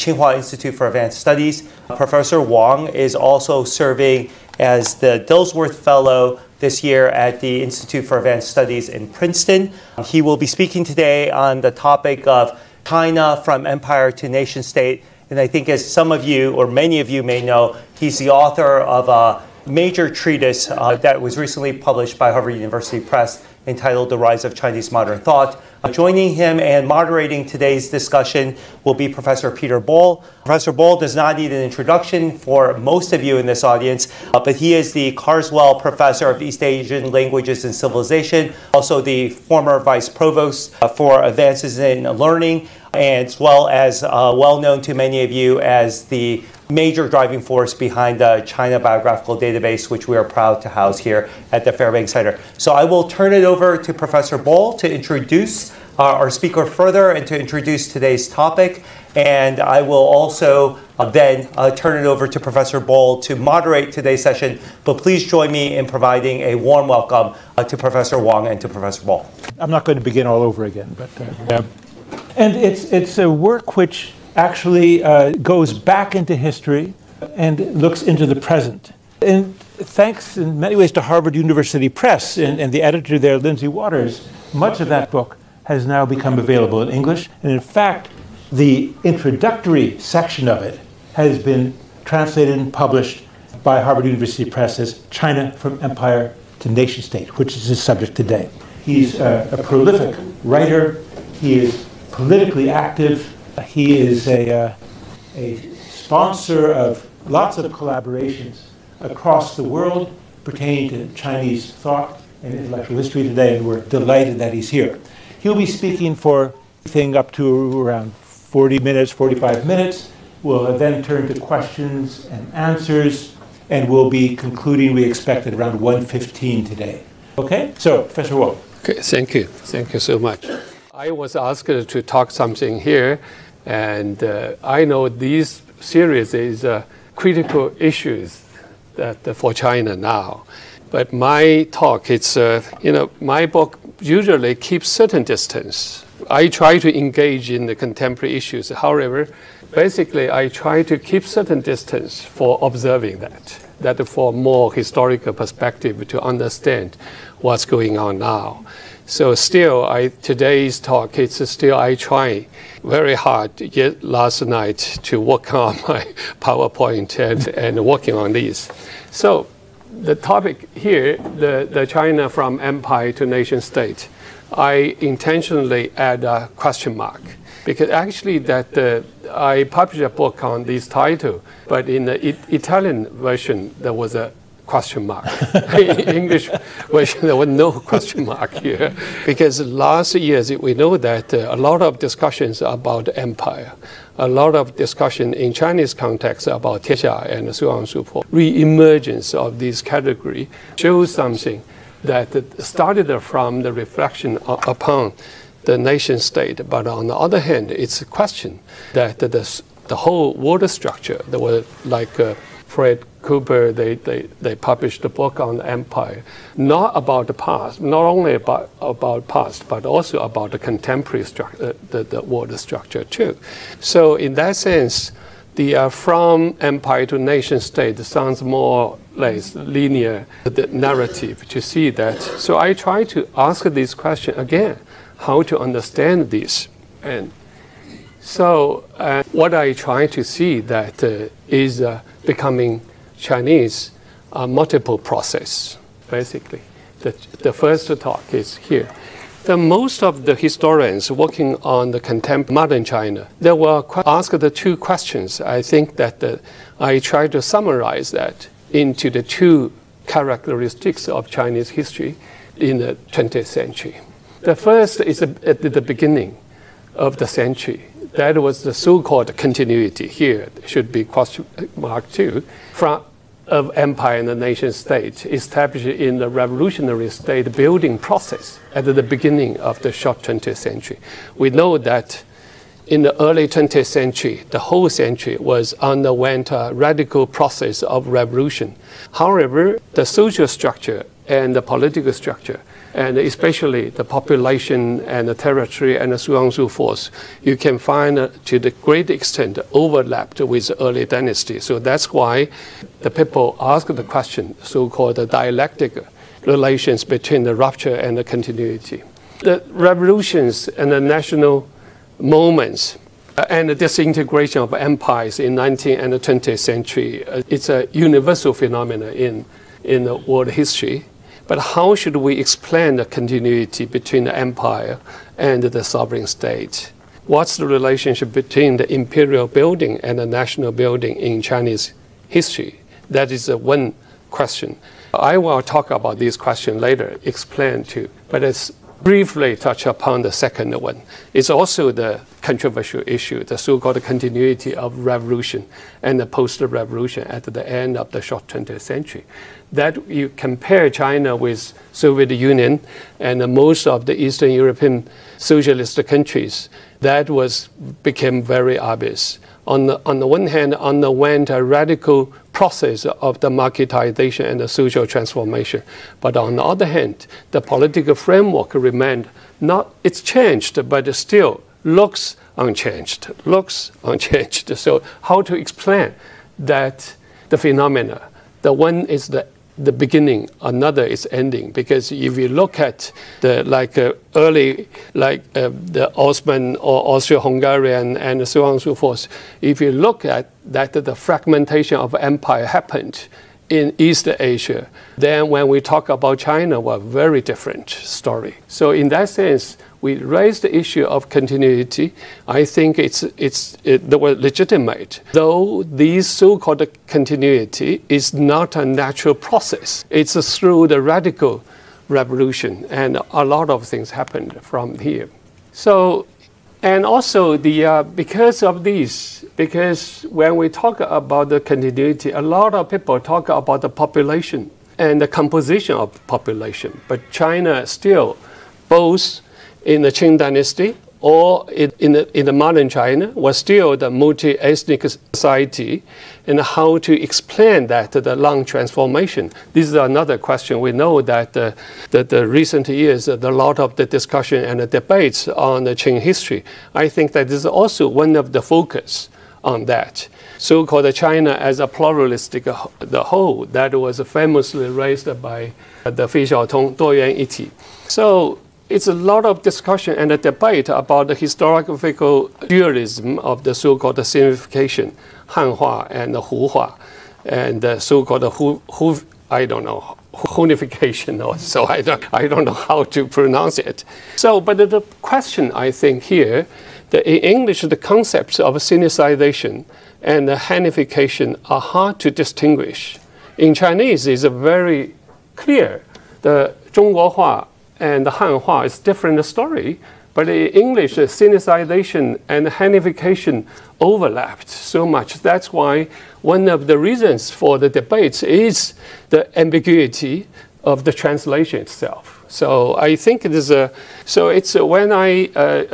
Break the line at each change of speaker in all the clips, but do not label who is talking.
Tsinghua Institute for Advanced Studies. Professor Wang is also serving as the Dillsworth Fellow this year at the Institute for Advanced Studies in Princeton. He will be speaking today on the topic of China from empire to nation state. And I think as some of you, or many of you may know, he's the author of a major treatise that was recently published by Harvard University Press entitled The Rise of Chinese Modern Thought. Joining him and moderating today's discussion will be Professor Peter Boal. Professor Boal does not need an introduction for most of you in this audience, but he is the Carswell Professor of East Asian Languages and Civilization, also the former Vice Provost for Advances in Learning, as well as well known to many of you as the major driving force behind the China Biographical Database, which we are proud to house here at the Fairbanks Center. So I will turn it over to Professor Boal to introduce our speaker further and to introduce today's topic. And I will also then turn it over to Professor Boal to moderate today's session. But please join me in providing a warm welcome to Professor Wang and to Professor Boal.
I'm not going to begin all over again, but and it's a work which actually goes back into history and looks into the present. And thanks in many ways to Harvard University Press and the editor there, Lindsay Waters, much of that book has now become available in English. And in fact, the introductory section of it has been translated and published by Harvard University Press as China from Empire to Nation State, which is his subject today. He's a prolific writer. He is politically active. He is a sponsor of lots of collaborations across the world pertaining to Chinese thought and intellectual history today, and we're delighted that he's here. He'll be speaking for anything up to around 40 minutes, 45 minutes. We'll then turn to questions and answers, and we'll be concluding, we expect, at around 1:15 today. Okay? So, Professor Wang.
Okay, thank you. Thank you so much. I was asked to talk something here, and I know these series is critical issues that for China now. But my talk, it's my book usually keeps certain distance. I try to engage in the contemporary issues. However, basically, I try to keep certain distance for observing that for more historical perspective to understand what's going on now. So still, today's talk, I try very hard yet last night to work on my PowerPoint and working on these. So the topic here, the China from empire to nation state, I intentionally add a question mark because actually I published a book on this title, but in the Italian version, there was a question mark. In English version, there was no question mark here. Because last years, we know that a lot of discussions about empire, a lot of discussion in Chinese context about Tianxia and so on and so forth. Re-emergence of this category shows something that started from the reflection upon the nation state. But on the other hand, it's a question that the whole world structure, there was like Fred Cooper, they published a book on empire, not about the past, not only about past, but also about the contemporary structure, the world structure too. So in that sense, the from empire to nation state sounds more or less linear, the narrative to see that. So I try to ask this question again, how to understand this. And so what I try to see that is becoming Chinese multiple process, basically. The first talk is here. Most of the historians working on the contemporary modern China, they will ask the two questions. I think that I try to summarize that into the two characteristics of Chinese history in the 20th century. The first is at the beginning of the century. That was the so-called continuity. Here should be question mark too, of empire and the nation state established in the revolutionary state building process at the beginning of the short 20th century. We know that in the early 20th century, the whole century underwent a radical process of revolution. However, the social structure and the political structure and especially the population and the territory and so on and so forth, you can find to the great extent overlapped with the early dynasty. So that's why the people ask the question, so-called the dialectic relations between the rupture and the continuity. The revolutions and the national moments and the disintegration of empires in 19th and the 20th century, it's a universal phenomenon in the world history. But how should we explain the continuity between the empire and the sovereign state? What's the relationship between the imperial building and the national building in Chinese history? That is one question. I will talk about this question later, explain too. But let's briefly touch upon the second one. It's also the controversial issue, the so-called continuity of revolution and the post-revolution at the end of the short 20th century. That you compare China with Soviet Union and most of the Eastern European socialist countries, that became very obvious. On the one hand, underwent a radical process of the marketization and the social transformation. But on the other hand, the political framework remained it's changed, but it still looks unchanged. So how to explain that the phenomena? The one is the beginning, another is ending. Because if you look at the early, the Ottoman or Austro-Hungarian and so on and so forth, if you look at that, the fragmentation of empire happened in East Asia, then when we talk about China, we're a very different story. So in that sense, we raised the issue of continuity. I think they were legitimate, though this so-called continuity is not a natural process. It's through the radical revolution, and a lot of things happened from here. So, and also because of this, because when we talk about the continuity, a lot of people talk about the population and the composition of population, but China still, both in the Qing dynasty or in the modern China, was still the multi-ethnic society, and how to explain that, the long transformation. This is another question. We know that the recent years, a lot of the discussion and the debates on the Qing history, I think that is also one of the focus on that. So-called China as a pluralistic the whole, that was famously raised by the Fei Xiaotong, 多元一体. So it's a lot of discussion and a debate about the historiographical dualism of the so-called signification, Hanhua and Huhua, and the so-called Hunification, or so I don't know how to pronounce it. So, but the question I think here, in English, the concepts of Sinicization and the Hanification are hard to distinguish. In Chinese, it's very clear. The 中国话 and the Hanhua is different story, but in English, the Sinicization and Hanification overlapped so much. That's why one of the reasons for the debates is the ambiguity of the translation itself. So I think it is when I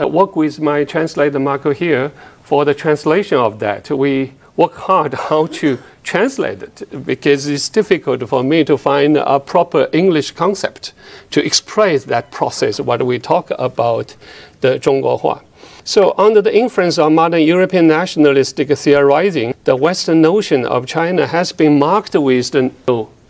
work with my translator Marco here for the translation of that, we work hard how to translate it, because it's difficult for me to find a proper English concept to express that process, what we talk about the 中国话. So under the influence of modern European nationalistic theorizing, the Western notion of China has been marked with the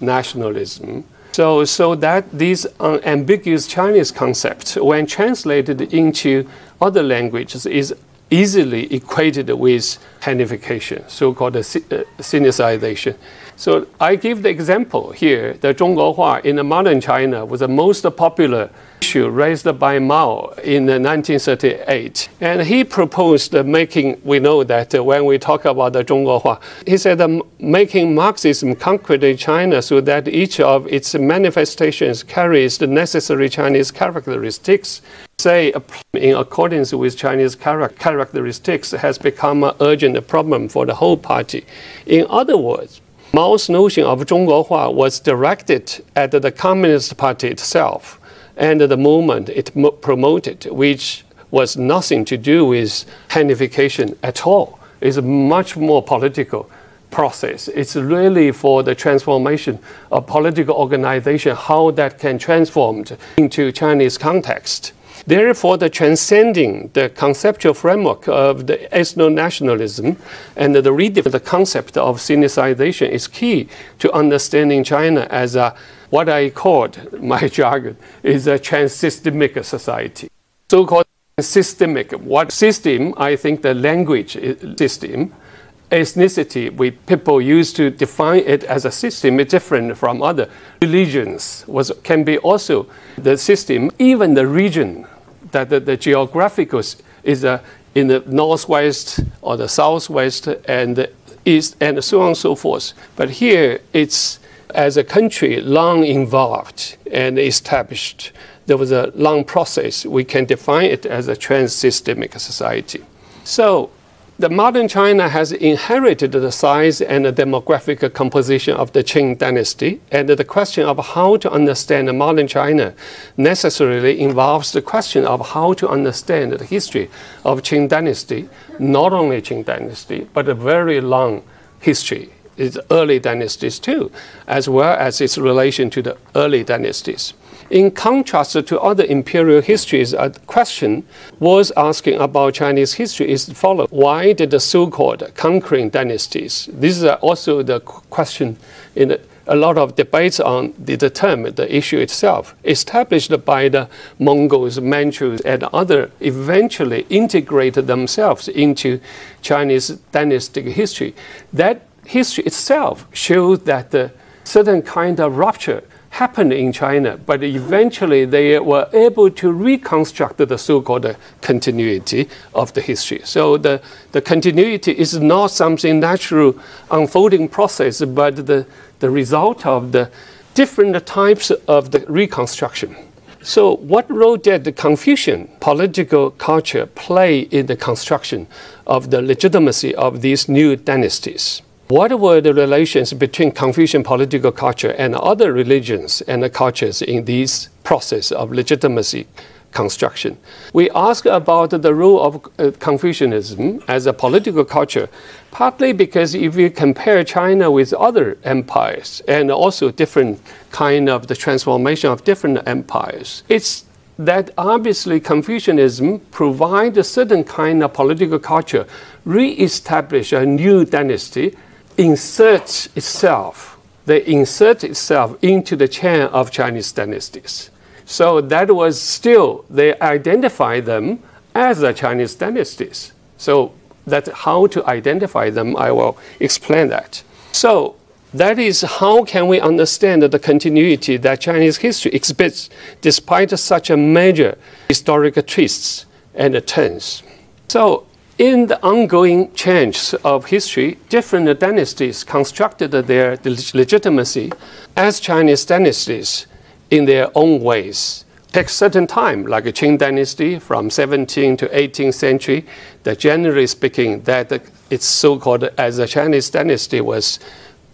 nationalism. So that these ambiguous Chinese concepts, when translated into other languages, is easily equated with Hanification, so-called Sinicization. So I give the example here. The 中国话 in the modern China was the most popular issue raised by Mao in 1938. And he proposed making, we know that when we talk about the 中国话, he said making Marxism concrete in China so that each of its manifestations carries the necessary Chinese characteristics, say in accordance with Chinese characteristics, has become an urgent problem for the whole party. In other words, Mao's notion of 中国话 was directed at the Communist Party itself and the movement it promoted, which was nothing to do with Hanification at all. It's much more political process. It's really for the transformation of political organization, how that can transform into Chinese context. Therefore, the transcending the conceptual framework of the ethno-nationalism and the redefining the concept of sinicization is key to understanding China as what I called, my jargon, is a trans-systemic society. So-called systemic. What system? I think the language system. Ethnicity, people used to define it as a system, is different from other religions. Can be also the system, even the region, that the geographical is in the northwest or the southwest and the east, and so on and so forth. But here, it's as a country long involved and established. There was a long process. We can define it as a trans-systemic society. So the modern China has inherited the size and the demographic composition of the Qing dynasty, and the question of how to understand the modern China necessarily involves the question of how to understand the history of Qing dynasty, not only Qing dynasty, but a very long history. Its early dynasties too, as well as its relation to the early dynasties. In contrast to other imperial histories, a question was asking about Chinese history is the following. Why did the so-called conquering dynasties, this is also the question in a lot of debates on the term, the issue itself, established by the Mongols, Manchus, and others, eventually integrated themselves into Chinese dynastic history. That history itself shows that a certain kind of rupture happened in China, but eventually they were able to reconstruct the so-called continuity of the history. So the continuity is not something natural unfolding process, but the result of the different types of the reconstruction. So what role did the Confucian political culture play in the construction of the legitimacy of these new dynasties? What were the relations between Confucian political culture and other religions and cultures in this process of legitimacy construction? We ask about the role of Confucianism as a political culture, partly because if you compare China with other empires and also different kind of the transformation of different empires, it's that obviously Confucianism provides a certain kind of political culture, re-establish a new dynasty, inserts itself into the chain of Chinese dynasties. So that was still, they identify them as the Chinese dynasties. So that's how to identify them, I will explain that. So that is how can we understand the continuity that Chinese history exhibits despite such a major historical twists and turns. So in the ongoing change of history, different dynasties constructed their legitimacy as Chinese dynasties in their own ways. Takes certain time, like a Qing dynasty from 17th to 18th century, that generally speaking, that it's so-called as a Chinese dynasty was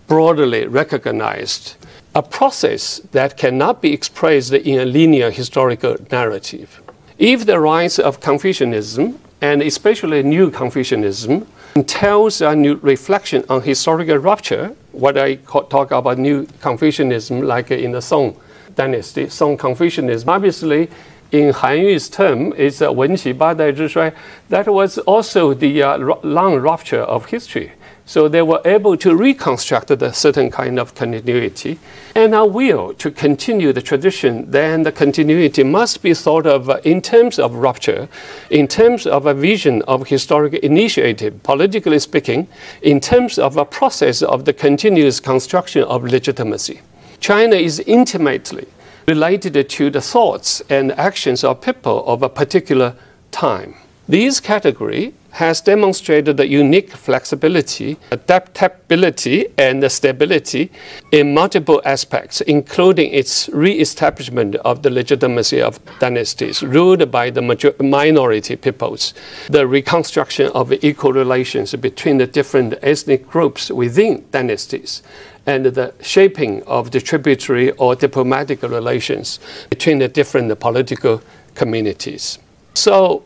broadly recognized. A process that cannot be expressed in a linear historical narrative. If the rise of Confucianism, and especially new Confucianism, entails a new reflection on historical rupture, what I talk about new Confucianism, like in the Song dynasty, Song Confucianism, obviously in Han Yu's term, it's 文起八代之衰. That was also the long rupture of history. So they were able to reconstruct a certain kind of continuity and a will to continue the tradition. Then the continuity must be thought of in terms of rupture, in terms of a vision of historical initiative, politically speaking, in terms of a process of the continuous construction of legitimacy. China is intimately related to the thoughts and actions of people of a particular time. This category has demonstrated the unique flexibility, adaptability, and stability in multiple aspects, including its re-establishment of the legitimacy of dynasties ruled by the minority peoples, the reconstruction of equal relations between the different ethnic groups within dynasties, and the shaping of the tributary or diplomatic relations between the different political communities. So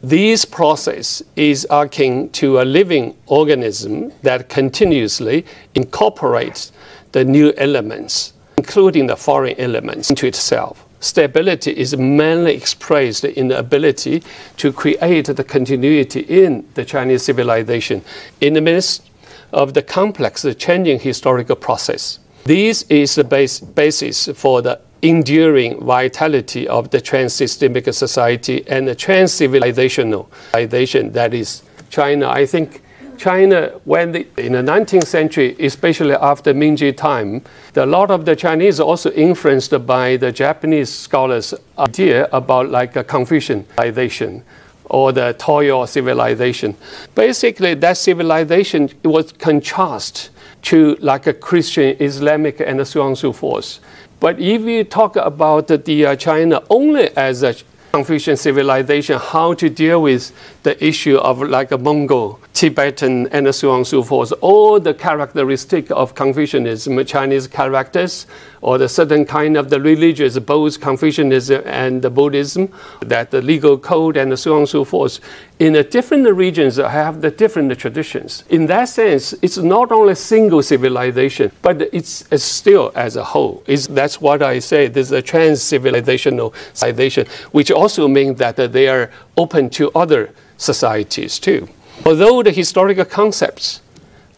This process is akin to a living organism that continuously incorporates the new elements, including the foreign elements, into itself. Stability is mainly expressed in the ability to create the continuity in the Chinese civilization in the midst of the complex changing historical process. This is the basis for the enduring vitality of the trans-systemic society and the trans-civilizational civilization that is China. I think China, in the 19th century, especially after Mingji time, a lot of the Chinese also influenced by the Japanese scholars' idea about like a Confucian civilization or the Toyo civilization. Basically, that civilization was contrast to like a Christian, Islamic, and so on and so forth. But if you talk about the China only as a Confucian civilization, how to deal with the issue of like a Mongol, Tibetan, and so on and so forth, all the characteristic of Confucianism, Chinese characters, or the certain kind of the religious, both Confucianism and the Buddhism, that the legal code and so on and so forth, in the different regions have the different traditions. In that sense, it's not only a single civilization, but it's still as a whole. That's what I say, there's a trans-civilizational civilization, which also means that they are open to other societies too. Although the historical concepts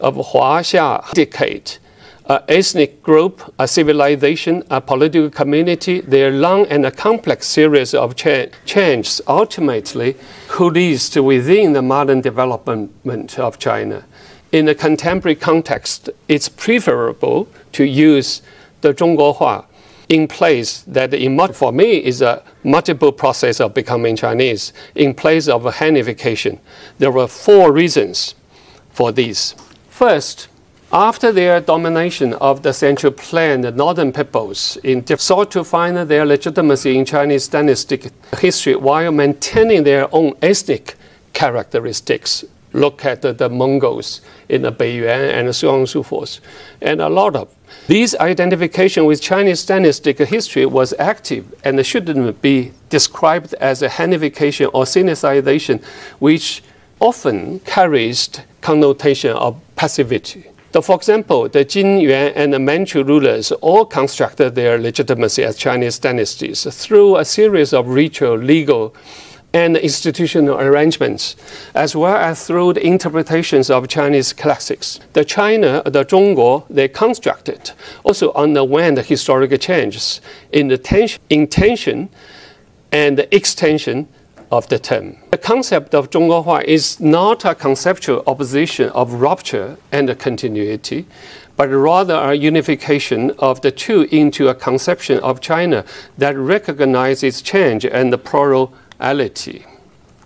of Huaxia indicate an ethnic group, a civilization, a political community, their long and a complex series of changes ultimately coalesced within the modern development of China. In the contemporary context, it's preferable to use the Zhongguohua in place that for me is a multiple process of becoming Chinese in place of a Hanification. There were 4 reasons for this. First, after their domination of the Central Plain, the northern peoples sought to find their legitimacy in Chinese dynastic history while maintaining their own ethnic characteristics. Look at the Mongols in the Beiyuan and so on and so forth. And a lot of this identification with Chinese dynastic history was active and shouldn't be described as a Hanification or Sinicization, which often carries connotation of passivity. So for example, the Jin, Yuan, and the Manchu rulers all constructed their legitimacy as Chinese dynasties through a series of ritual, legal, and institutional arrangements, as well as through the interpretations of Chinese classics. The Zhongguo, they constructed also underwent historical changes in the intention and the extension of the term. The concept of Zhongguohua is not a conceptual opposition of rupture and continuity, but rather a unification of the two into a conception of China that recognizes change and the plurality.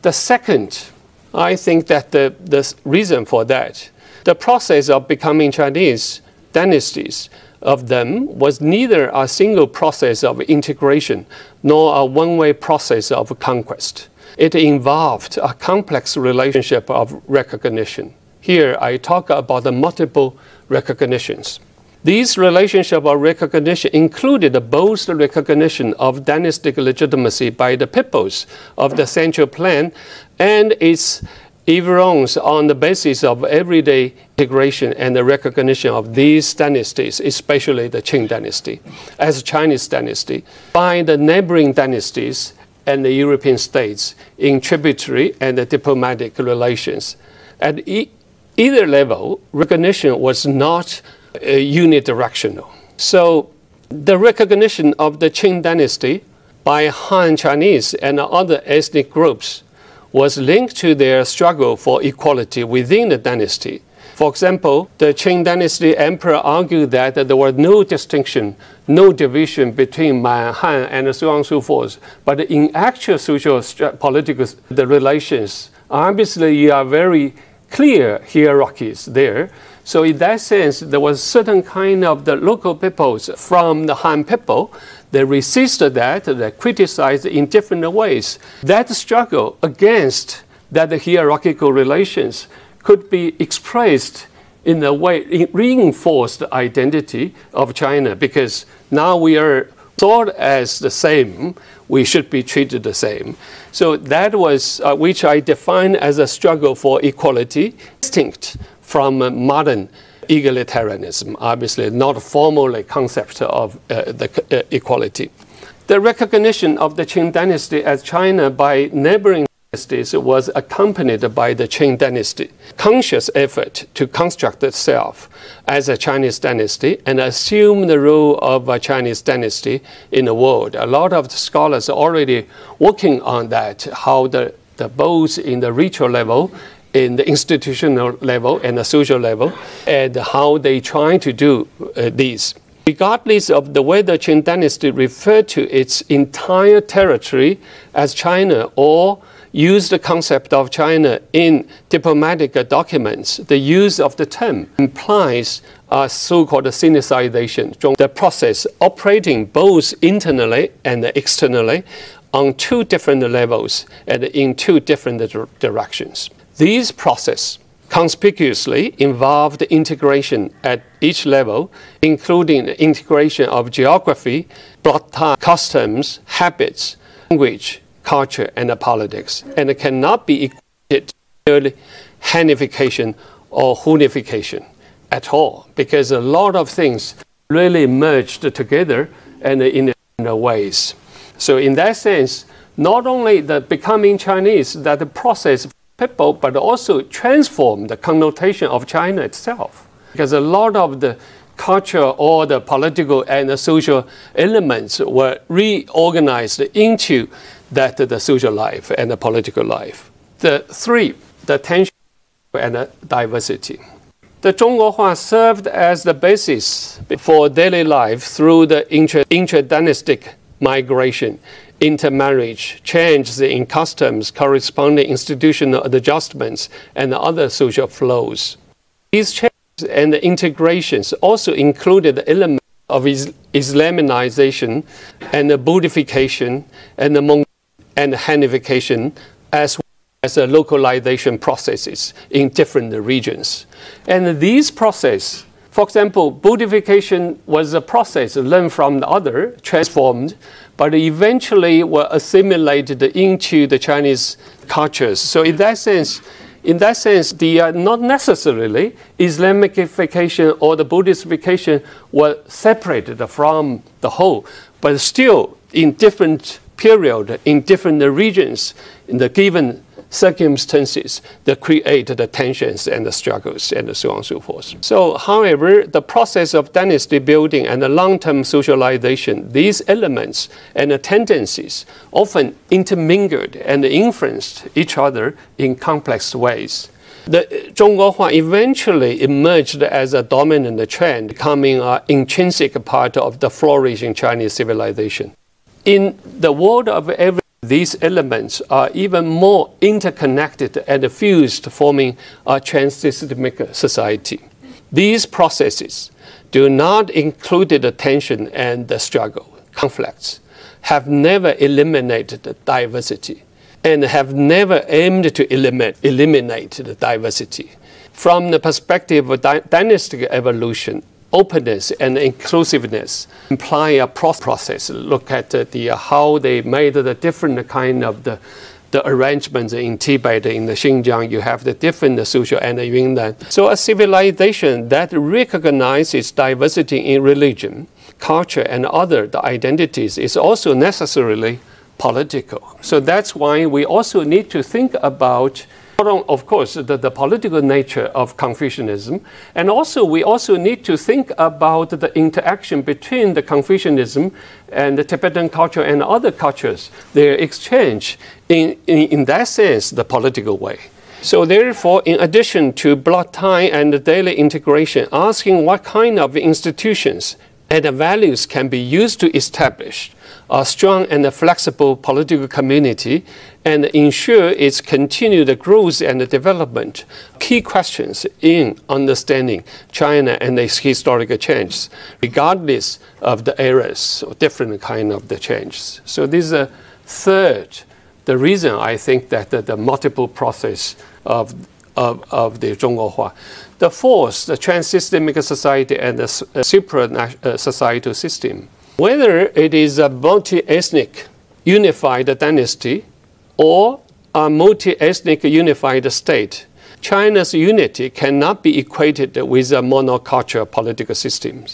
The second, I think that the reason for that, the process of becoming Chinese dynasties of them was neither a single process of integration nor a one-way process of conquest. It involved a complex relationship of recognition. Here I talk about the multiple recognitions. These relationships of recognition included both the recognition of dynastic legitimacy by the peoples of the Central Plain and its environs on the basis of everyday integration and the recognition of these dynasties, especially the Qing dynasty, as a Chinese dynasty, by the neighboring dynasties and the European states in tributary and diplomatic relations. At either level, recognition was not unidirectional. So the recognition of the Qing dynasty by Han Chinese and other ethnic groups was linked to their struggle for equality within the dynasty. For example, the Qing dynasty emperor argued that there was no distinction, no division between Man, Han, and so on and so forth. But in actual social political relations, obviously you are very clear hierarchies there. So in that sense, there was certain kind of the local peoples from the Han people. They resisted that, they criticized in different ways. That struggle against that hierarchical relations could be expressed in a way, it reinforced the identity of China, because now we are thought as the same. we should be treated the same. So that was, which I define as a struggle for equality, distinct from modern egalitarianism, obviously not formally concept of the equality. The recognition of the Qing dynasty as China by neighboring dynasties was accompanied by the Qing dynasty, conscious effort to construct itself as a Chinese dynasty and assume the role of a Chinese dynasty in the world. A lot of the scholars are already working on that, how the both in the ritual level, in the institutional level and the social level, and how they try to do these. Regardless of the way the Qing dynasty referred to its entire territory as China or use the concept of China in diplomatic documents, the use of the term implies a so-called sinicization, the process operating both internally and externally on two different levels and in two different directions. These processes conspicuously involved integration at each level, including the integration of geography, bloodline, customs, habits, language, culture, and politics, and it cannot be equated to purely Hanification or Hunification at all, because a lot of things really merged together and in ways. So in that sense, not only the becoming Chinese, that the process of people, but also transform the connotation of China itself. Because a lot of the culture or the political and the social elements were reorganized into that the social life and the political life. The tension and the diversity. The Zhonghua served as the basis for daily life through the intra-dynastic migration, intermarriage, changes in customs, corresponding institutional adjustments, and other social flows. These changes and integrations also included the elements of Islamization and the Buddhification and the Hanification, as well as the localization processes in different regions. And these processes, for example, Buddhification was a process learned from the other, transformed, but eventually were assimilated into the Chinese cultures. So in that sense, the not necessarily Islamicification or the Buddhistification were separated from the whole, but still in different period, in different regions, in the given circumstances that create the tensions and the struggles and so on and so forth. So, however, the process of dynasty building and the long-term socialization, these elements and the tendencies often intermingled and influenced each other in complex ways. The Zhonghua eventually emerged as a dominant trend, becoming an intrinsic part of the flourishing Chinese civilization. In the world of every these elements are even more interconnected and fused, forming a transsystemic society. These processes do not include the tension and the struggle, conflicts, have never eliminated the diversity, and have never aimed to eliminate the diversity. From the perspective of dynastic evolution, openness and inclusiveness imply a process. Look at how they made the different kind of the arrangements in Tibet, in the Xinjiang. You have the different social and the Yunnan. So a civilization that recognizes diversity in religion, culture, and other identities is also necessarily political. So that's why we also need to think about, of course, the political nature of Confucianism, and also we also need to think about the interaction between the Confucianism and the Tibetan culture and other cultures, their exchange in that sense, the political way. So therefore, in addition to blood tie and the daily integration, asking what kind of institutions and values can be used to establish a strong and flexible political community and ensure its continued growth and development. Key questions in understanding China and its historical changes, regardless of the eras or different kind of the changes. So this is a third, the reason I think that the multiple process of the Zhonghua. The fourth, the transsystemic society and the supra-societal system. Whether it is a multi-ethnic unified dynasty or a multi-ethnic unified state, China's unity cannot be equated with a monocultural political system.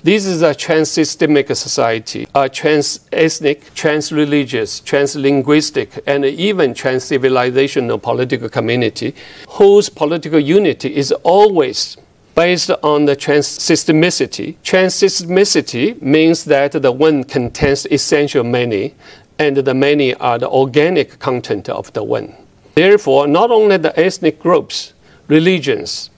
This is a trans-systemic society, a trans-ethnic, trans-religious, trans-linguistic, and even trans-civilizational political community whose political unity is always based on the trans-systemicity. Trans-systemicity means that the one contains essential many, and the many are the organic content of the one. Therefore, not only the ethnic groups, religions,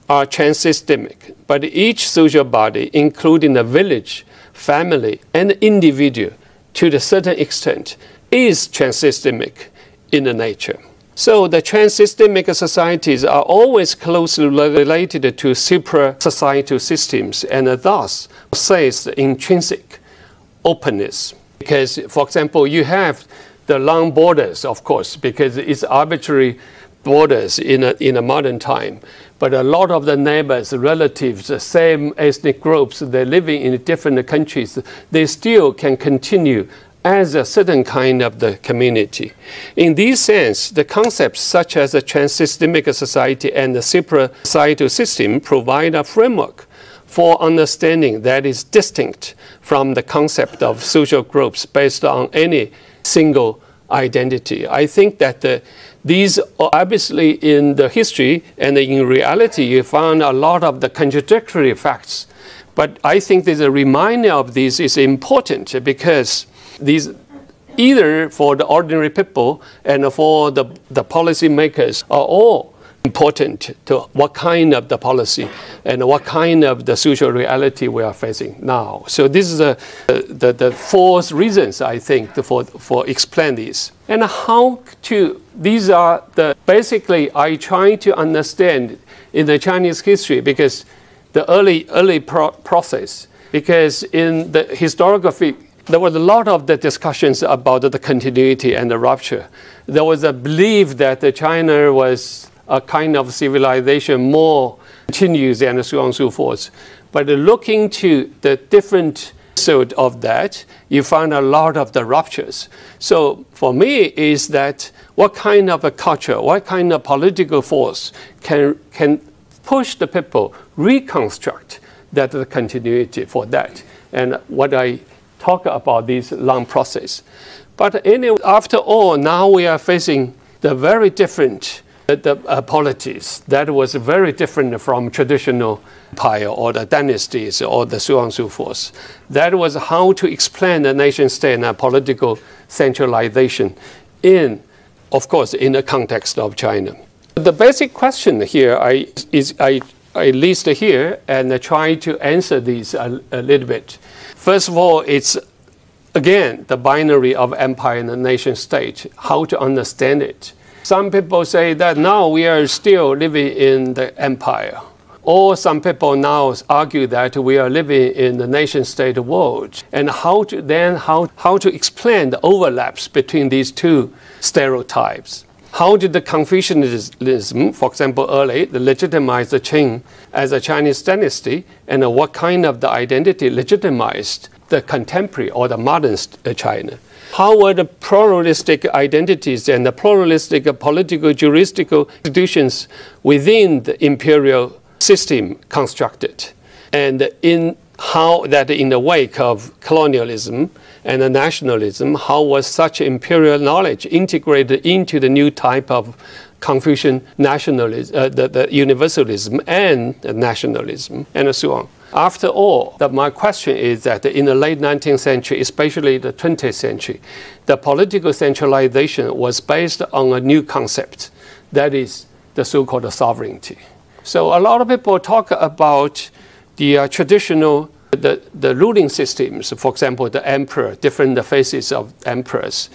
are trans-systemic, but each social body, including the village, family, and individual, to a certain extent, is trans-systemic in the nature. So the trans-systemic societies are always closely related to supra-societal systems and thus possess intrinsic openness. Because, for example, you have the long borders, of course, because it's arbitrary borders in a modern time. But a lot of the neighbors, relatives, the same ethnic groups, they're living in different countries, they still can continue as a certain kind of the community. In this sense, the concepts such as a trans-systemic society and the supra-societal system provide a framework for understanding that is distinct from the concept of social groups based on any single identity. I think that these are obviously in the history and in reality you found a lot of the contradictory facts. But I think there's a reminder of this is important because these either for the ordinary people and for the policy makers are all important to what kind of the policy and what kind of the social reality we are facing now. So this is the four reasons, I think, for explain this. And how to, these are the, basically I try to understand in the Chinese history because the early process, because in the historiography, there was a lot of the discussions about the continuity and the rupture. There was a belief that China was a kind of civilization more continuous and so on and so forth. But looking to the different side of that, you find a lot of the ruptures. So for me is that what kind of a culture, what kind of political force can push the people reconstruct that the continuity for that. And what I talk about this long process. But anyway, after all, now we are facing the very different polities that was very different from traditional empire or the dynasties or the so on and so forth. That was how to explain the nation state and political centralization in, of course, in the context of China. The basic question here I list here and try to answer these a little bit. First of all, it's again the binary of empire and the nation state, how to understand it. Some people say that now we are still living in the empire. Or some people now argue that we are living in the nation-state world. And how to explain the overlaps between these two stereotypes. How did the Confucianism, for example, early, legitimize the Qing as a Chinese dynasty, and what kind of the identity legitimized the contemporary or the modern China? How were the pluralistic identities and the pluralistic political juridical institutions within the imperial system constructed? And in how that in the wake of colonialism and the nationalism, how was such imperial knowledge integrated into the new type of Confucian nationalism, the universalism and the nationalism, and so on. After all, my question is that in the late 19th century, especially the 20th century, the political centralization was based on a new concept, that is the so-called sovereignty. So a lot of people talk about the traditional, the ruling systems, for example, the emperor, different phases of emperors.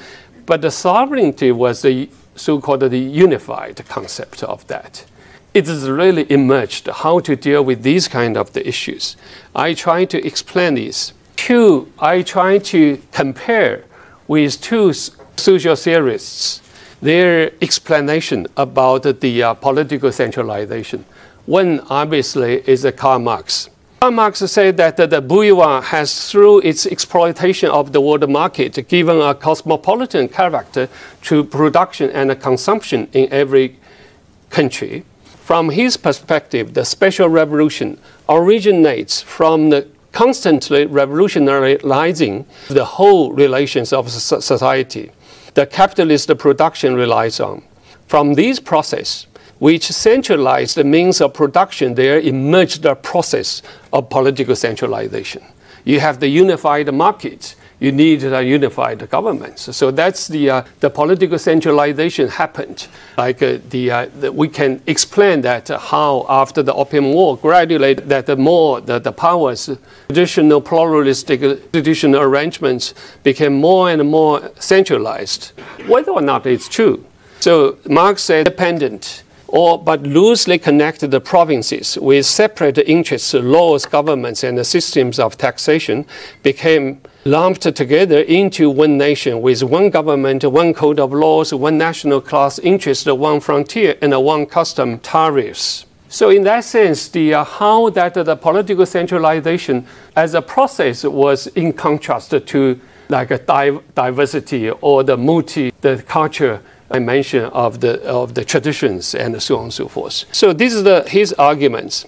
But the sovereignty was the so-called the unified concept of that. It has really emerged how to deal with these kind of the issues. I try to explain this. I try to compare with two social theorists, their explanation about the political centralization. One obviously is Karl Marx. Karl Marx said that the bourgeois has, through its exploitation of the world market, given a cosmopolitan character to production and consumption in every country. From his perspective, the special revolution originates from the constantly revolutionizing the whole relations of society the capitalist production relies on. From this process, which centralized the means of production, there emerged a process of political centralization. You have the unified market. You need a unified government. So that's the political centralization happened. Like we can explain that how after the Opium War, gradually that the powers, traditional pluralistic institutional arrangements became more and more centralized. Whether or not it's true. So Marx said dependent but loosely connected provinces with separate interests, laws, governments, and the systems of taxation became lumped together into one nation with one government, one code of laws, one national class interest, one frontier, and one custom tariffs. So in that sense, how that the political centralization as a process was in contrast to like a diversity or the culture dimension of the traditions and so on and so forth. So this is his arguments.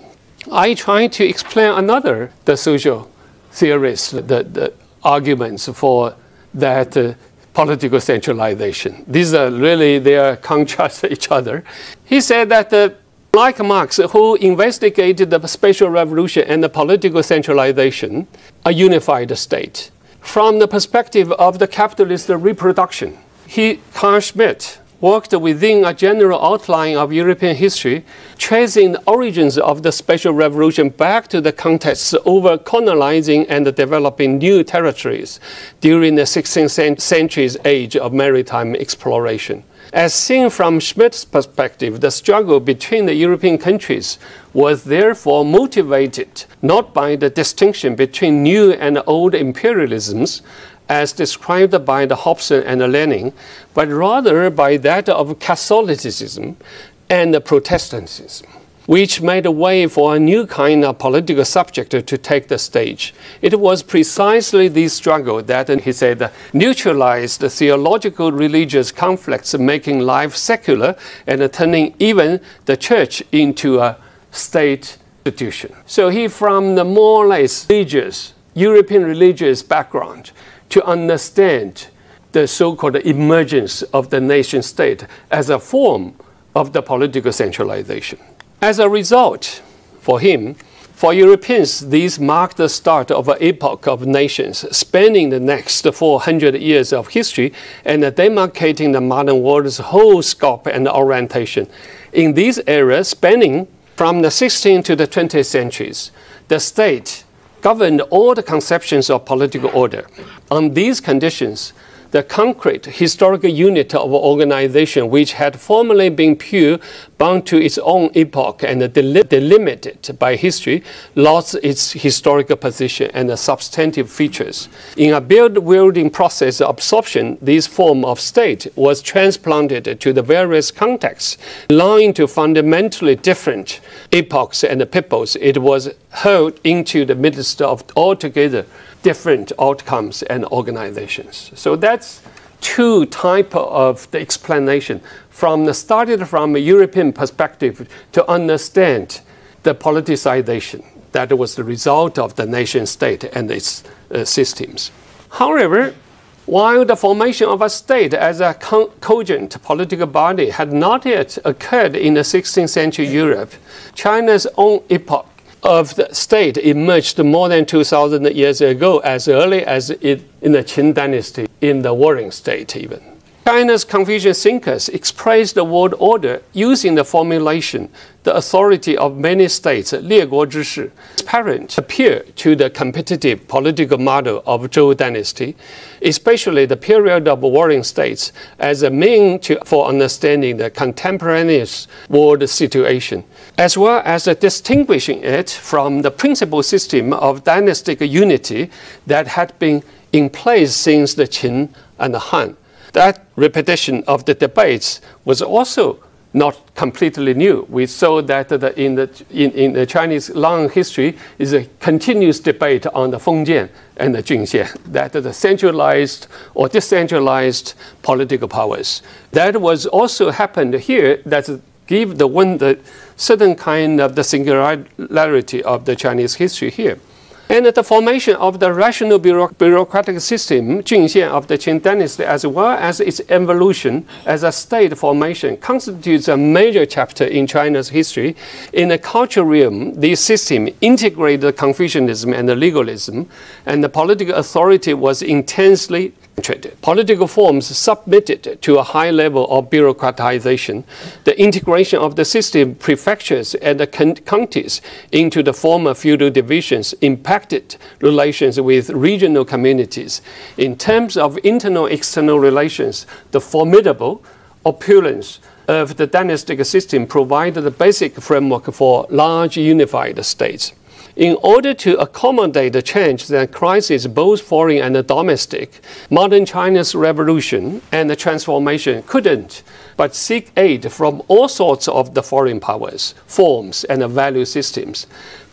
I try to explain the social theorists, the arguments for that political centralization. These are really, they contrast each other. He said that like Marx, who investigated the special revolution and the political centralization, a unified state. From the perspective of the capitalist reproduction, Carl Schmitt worked within a general outline of European history, tracing the origins of the special revolution back to the context over colonizing and developing new territories during the 16th century's age of maritime exploration. As seen from Schmitt's perspective, the struggle between the European countries was therefore motivated not by the distinction between new and old imperialisms, as described by the Hobson and Lenin, but rather by that of Catholicism and Protestantism, which made way for a new kind of political subject to take the stage. It was precisely this struggle that, he said, neutralized the theological religious conflicts, making life secular and turning even the church into a state institution. So he, from the more or less European religious background, to understand the so-called emergence of the nation state as a form of the political centralization. As a result, for him, for Europeans, this marked the start of an epoch of nations spanning the next 400 years of history and demarcating the modern world's whole scope and orientation. In this era, spanning from the 16th to the 20th centuries, the state governed all the conceptions of political order. On these conditions, the concrete historical unit of organization, which had formerly been pure, bound to its own epoch and delimited by history, lost its historical position and substantive features. In a build-wielding process of absorption, this form of state was transplanted to the various contexts, belonging to fundamentally different epochs and peoples. It was hurled into the midst of altogether different outcomes and organizations. So that's two types of the explanation started from a European perspective to understand the politicization that was the result of the nation state and its systems. However, while the formation of a state as a cogent political body had not yet occurred in the 16th century Europe, China's own epoch of the state emerged more than 2,000 years ago, as early as in the Qin dynasty, in the warring state even. China's Confucian thinkers expressed the world order using the formulation, the authority of many states, 列国之势, parent appear to the competitive political model of Zhou dynasty, especially the period of warring states, as a means for understanding the contemporaneous world situation, as well as distinguishing it from the principal system of dynastic unity that had been in place since the Qin and the Han. That repetition of the debates was also not completely new. We saw that in the Chinese long history is a continuous debate on the Fengjian and the Junxian, that the centralized or decentralized political powers. That was also happened here, that give the certain kind of the singularity of the Chinese history here. And the formation of the rational bureaucratic system, Junxian of the Qing dynasty, as well as its evolution as a state formation, constitutes a major chapter in China's history. In the cultural realm, this system integrated Confucianism and the legalism, and the political authority was intensely concentrated. Political forms submitted to a high level of bureaucratization. The integration of the system, prefectures and the counties into the former feudal divisions impacted relations with regional communities. In terms of internal-external relations, the formidable opulence of the dynastic system provided the basic framework for large unified states. In order to accommodate the change and crisis, both foreign and domestic, modern China's revolution and the transformation couldn't but seek aid from all sorts of the foreign powers, forms, and value systems.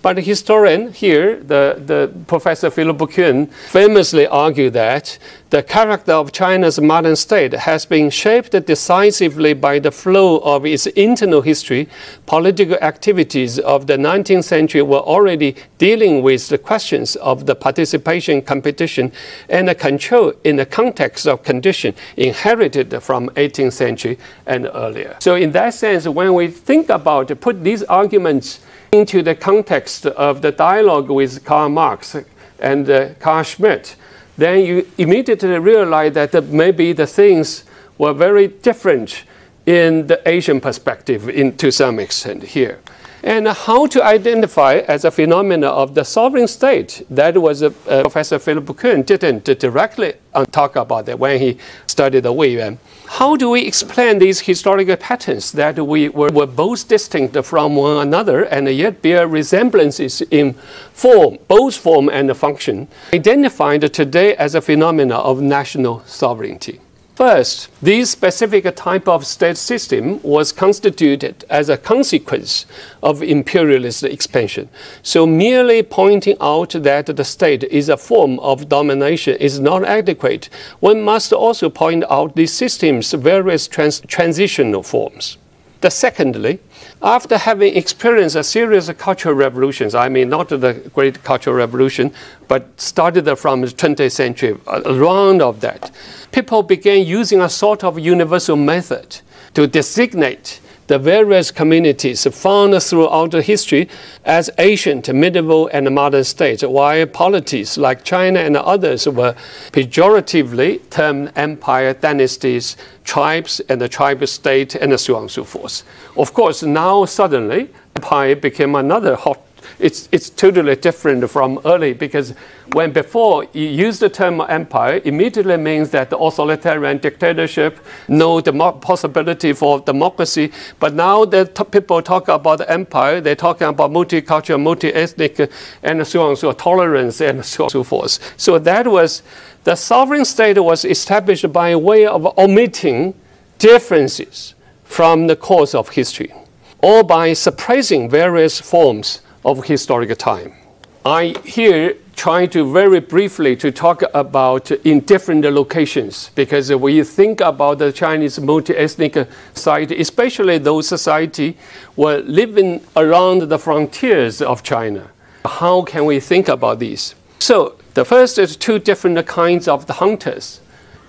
But the historian here, the Professor Philip Kuhn, famously argued that the character of China's modern state has been shaped decisively by the flow of its internal history. Political activities of the 19th century were already dealing with the questions of the participation, competition, and the control in the context of condition inherited from 18th century and earlier. So in that sense, when we think about, put these arguments into the context of the dialogue with Karl Marx and Carl Schmitt, then you immediately realize that maybe the things were very different in the Asian perspective to some extent here. And how to identify as a phenomenon of the sovereign state, that was Professor Philip Kuhn didn't directly talk about that when he studied the Wei Yuan. How do we explain these historical patterns that were both distinct from one another and yet bear resemblances in form, both form and function, identified today as a phenomenon of national sovereignty? First, this specific type of state system was constituted as a consequence of imperialist expansion. So merely pointing out that the state is a form of domination is not adequate. One must also point out the system's various transitional forms. Secondly, after having experienced a series of cultural revolutions, I mean not the great cultural revolution, but started from the 20th century, around of that, people began using a sort of universal method to designate the various communities found throughout history as ancient, medieval, and modern states, while polities like China and others were pejoratively termed empire, dynasties, tribes, and the tribal state, and so on and so forth. Of course, now suddenly, empire became another hot. It's totally different from early, because when before you use the term empire, immediately means that the authoritarian dictatorship, no possibility for democracy. But now that people talk about empire, they're talking about multicultural, multi-ethnic, and so on, so tolerance, and so on and so forth. So that was, the sovereign state was established by way of omitting differences from the course of history, or by suppressing various forms of historical time. I here try to very briefly to talk about in different locations, because when you think about the Chinese multi-ethnic society, especially those society were living around the frontiers of China, how can we think about these? So the first is two different kinds of the hunters.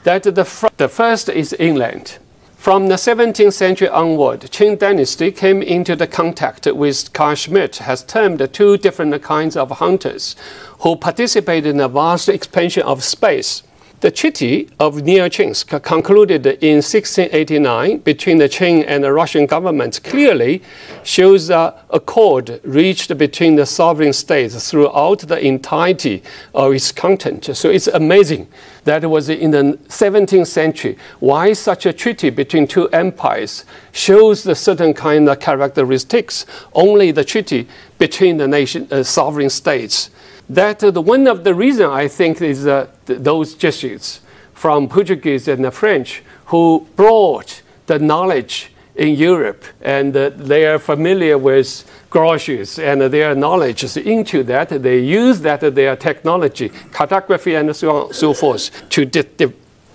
That the first is inland. From the 17th century onward, Qing dynasty came into the contact with Carl Schmitt, has termed two different kinds of hunters who participated in a vast expansion of space. The Treaty of Nanjing, concluded in 1689 between the Qing and the Russian governments, clearly shows the accord reached between the sovereign states throughout the entirety of its content. So it's amazing that it was in the 17th century why such a treaty between two empires shows the certain kind of characteristics. Only the treaty between the sovereign states. That one of the reasons, I think, is those Jesuits from Portuguese and the French who brought the knowledge in Europe, and they are familiar with groceries, and their knowledge is into that. They use that their technology, cartography, and so on and so forth, to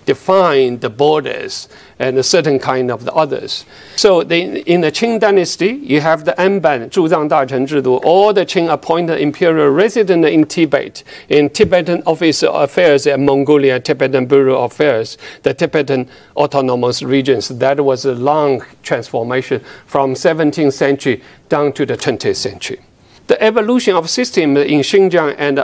define the borders and a certain kind of the others. So in the Qing dynasty, you have the Anban, 驻藏大臣制度, all the Qing appointed imperial resident in Tibet, in Tibetan Office of Affairs and Mongolia, Tibetan Bureau of Affairs, the Tibetan autonomous regions. That was a long transformation from 17th century down to the 20th century. The evolution of systems in Xinjiang and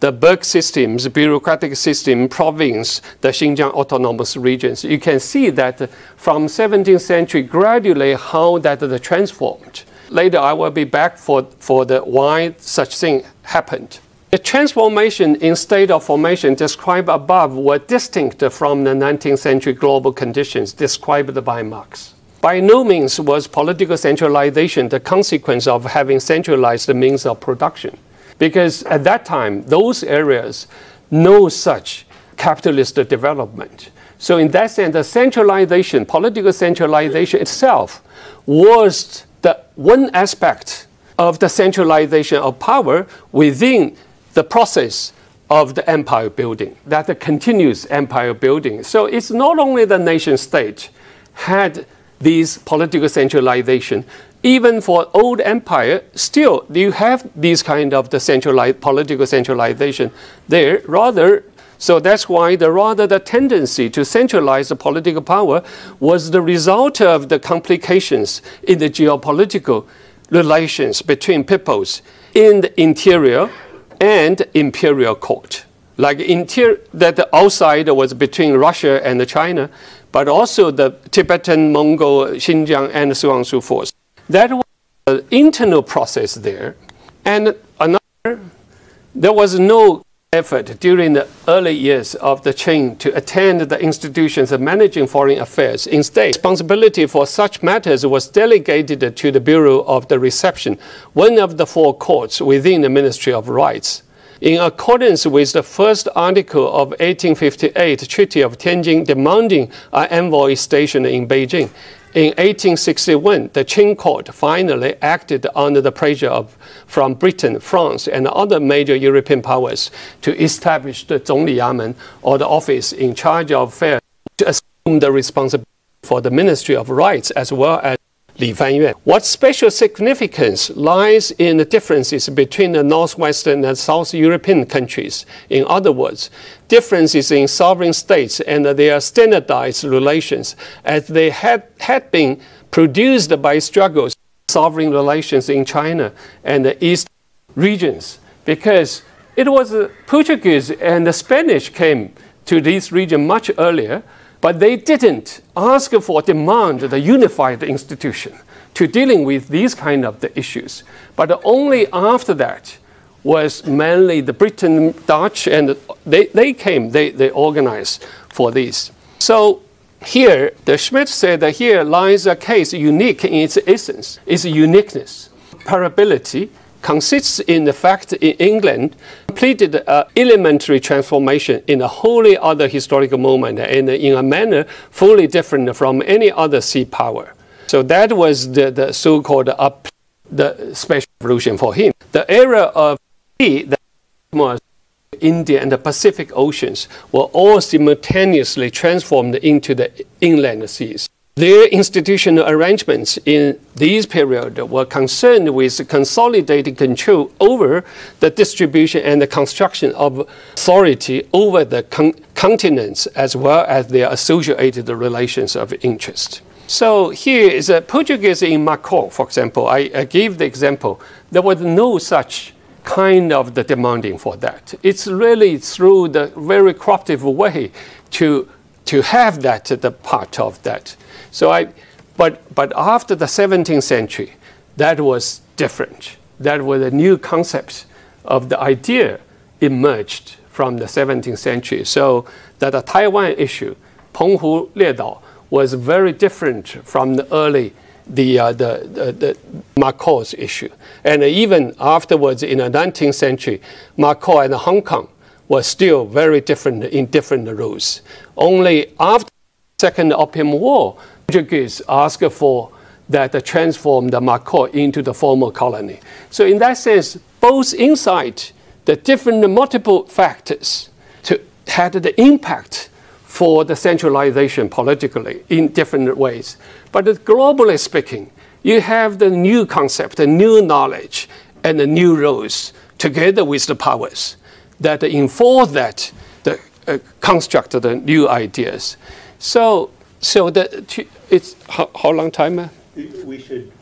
the Berg systems, bureaucratic system, province, the Xinjiang autonomous regions, you can see that from 17th century gradually how that transformed. Later I will be back for the why such thing happened. The transformation in state of formation described above were distinct from the 19th century global conditions described by Marx. By no means was political centralization the consequence of having centralized the means of production, because at that time, those areas no such capitalist development. So in that sense, the centralization, political centralization itself was the one aspect of the centralization of power within the process of the empire building, that the continuous empire building. So it's not only the nation state had these political centralization. Even for old empire, still you have these kind of the centralized political centralization there. Rather, so that's why the tendency to centralize the political power was the result of the complications in the geopolitical relations between peoples in the interior and imperial court. Like that the outside was between Russia and China, but also the Tibetan, Mongol, Xinjiang, and so on and so forth. That was an internal process there. And another, there was no effort during the early years of the Qing to attend the institutions of managing foreign affairs. Instead, responsibility for such matters was delegated to the Bureau of the Reception, one of the four courts within the Ministry of Rights. In accordance with the first article of 1858 Treaty of Tianjin demanding an envoy stationed in Beijing, in 1861, the Qing court finally acted under the pressure from Britain, France, and other major European powers to establish the Zhongliyamen, or the office in charge of affairs, to assume the responsibility for the Ministry of Rights as well as Li Fanyuan. What special significance lies in the differences between the Northwestern and South European countries? In other words, differences in sovereign states and their standardized relations, as they had been produced by struggles in sovereign relations in China and the East regions. Because it was the Portuguese and the Spanish came to this region much earlier, but they didn't ask for, demand the unified institution to dealing with these kind of the issues. But only after that was mainly the Britain, Dutch, and they came, they organized for this. So here, the Schmidt said that here lies a case unique in its essence, its uniqueness, comparability, consists in the fact in England completed an elementary transformation in a wholly other historical moment and in a manner fully different from any other sea power. So that was the so-called the special revolution for him. The era of the India and the Pacific Oceans were all simultaneously transformed into the inland seas. Their institutional arrangements in this period were concerned with consolidated control over the distribution and the construction of authority over the continents, as well as their associated relations of interest. So here is a Portuguese in Macau, for example. I gave the example. There was no such kind of the demanding for that. It's really through the very cooperative way to have that, the part of that. So but after the 17th century, that was different. That was a new concept of the idea emerged from the 17th century. So that the Taiwan issue, Penghu Liedao, was very different from the early the Macau's issue. And even afterwards in the 19th century, Macau and Hong Kong were still very different in different roles. Only after the Second Opium War, Portuguese asked for that to transform the Macau into the former colony. So in that sense, both inside the different multiple factors had the impact for the centralization politically in different ways. But globally speaking, you have the new concept, the new knowledge, and the new roles together with the powers that enforce that, the construct the new ideas. So it's how long time?
We should